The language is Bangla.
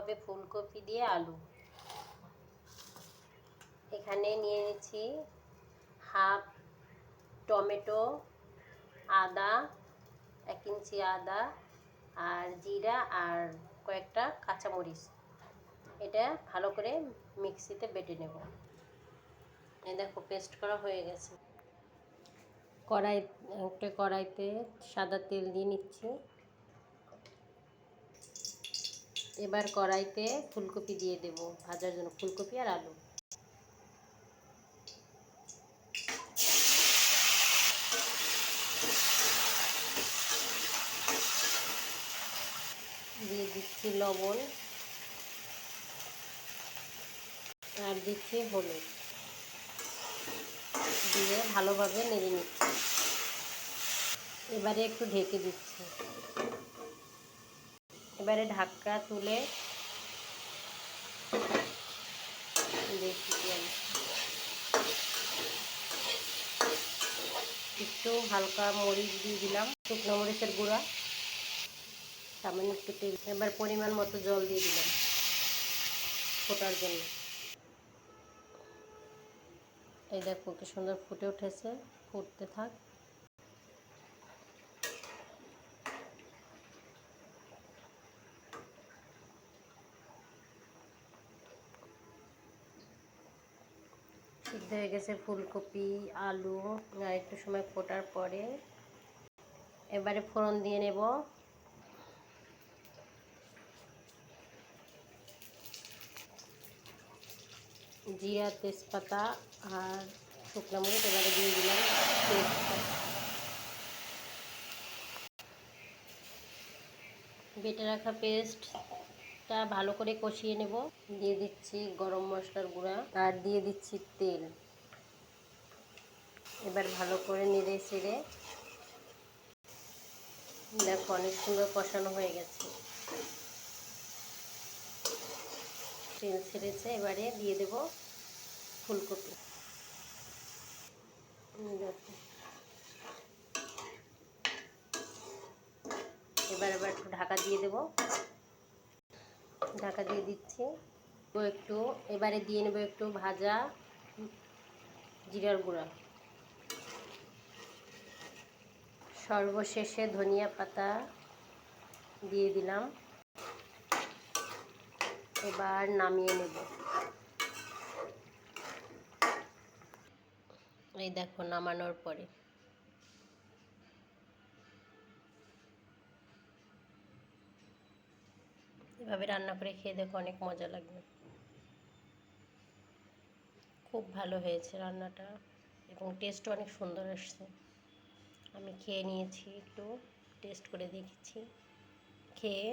হবে ফুলকপি দিয়ে আলু। এখানে নিয়ে নিচ্ছি হাফ টমেটো, আদা, 1 ইঞ্চি আদা, আর জিরা, আর কয়েকটা কাঁচামরিচ। এটা ভালো করে মিক্সিতে বেটে নেব। এই দেখো পেস্ট করা হয়ে গেছে। কড়াইতে সাদা তেল দিয়ে নিচ্ছি। এবার কড়াইতে ফুলকপি দিয়ে দেব ভাজার জন্য, ফুলকপি আর আলু। দিয়ে দিচ্ছি লবণ আর দিচ্ছি হলুদ, দিয়ে ভালোভাবে নেড়ে নিচ্ছি। এবারে একটু ঢেকে দিচ্ছি। এবারে ঢাকা তুলে দেখি একটু হালকা মরিচ দিয়ে দিলাম, শুকনো মরিচের গুঁড়া, সামান্য একটু তেল। এবার পরিমাণ মতো জল দিয়ে দিলাম ফোটার জন্য। এই দেখো কি সুন্দর ফুটে উঠেছে, ফুটতে থাক। সিদ্ধ হয়ে গেছে ফুলকপি, আলু। আর একটু সময় ফোটার পরে এবারে ফোড়ন দিয়ে নেব। জিরা, তেজপাতা আর শুকনো মরিচ এবারে দিয়ে দিলাম পেস্টটা। বেটে রাখা পেস্টটা ভালো করে কষিয়ে নেব। দিয়ে দিচ্ছি গরম মশলার গুঁড়া আর দিয়ে দিচ্ছি তেল। এবার ভালো করে নেড়ে চেড়ে দেখো অনেক সুন্দর কষানো হয়ে গেছে, তেল ছেড়েছে। এবারে দিয়ে দেব ফুলকপি। দেখো এবার একটু ঢাকা দিয়ে দেব। ঢাকা দিয়ে দিচ্ছি একটু। এবারে দিয়ে নেব একটু ভাজা জিরার গুঁড়া, সর্বশেষে ধনিয়া পাতা দিয়ে দিলাম। এবার নামিয়ে নেব। এই দেখো নামানোর পরে এভাবে রান্না করে খেয়ে দেখো, অনেক মজা লাগবে। খুব ভালো হয়েছে রান্নাটা এবং টেস্টও অনেক সুন্দর আসছে। আমি খেয়ে নিয়েছি, একটু টেস্ট করে দেখেছি, খেয়ে